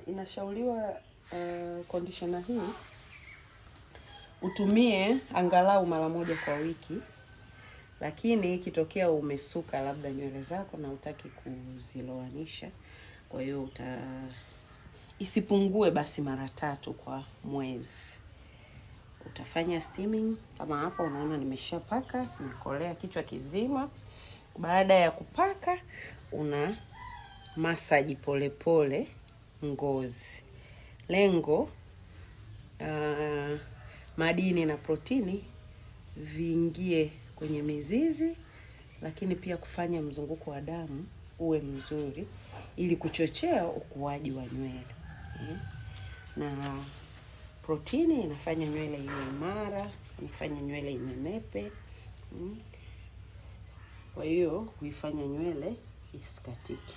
Inashauriwa conditioner hii utumie angalau mara moja kwa wiki, lakini ikitokea umesuka labda nywele zako na hutaki kuziloanisha, kwa hiyo isipungue basi mara 3 kwa mwezi. Utafanya steaming kama hapa unaona nimeshapaka, nimekolea kichwa kizima. Baada ya kupaka una massage pole pole ngozi. Lengo madini na protini viingie kwenye mizizi, lakini pia kufanya mzunguko wa damu uwe mzuri ili kuchochea ukuaji wa nywele. Na protini inafanya nywele iwe imara, inafanya nywele inenepe. Kwa hiyo kuifanya nywele isikatike.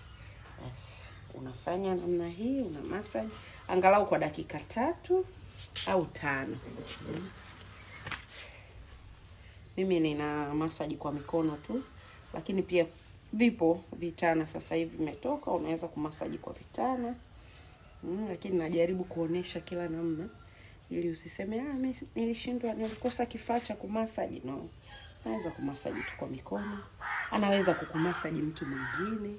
Basi unafanya namna hii, una massage angalau kwa dakika 3 au 5. Mimi nina massage kwa mikono tu, lakini pia vipo vitana sasa hivi vimetoka, unaweza kumassage kwa vitana. Lakini najaribu kuonesha kila namna ili usiseme nilishindwa, nilikosa kifaa cha kumassage. No. Naweza kumassage tu kwa mikono. Anaweza kukumassage mtu mwingine.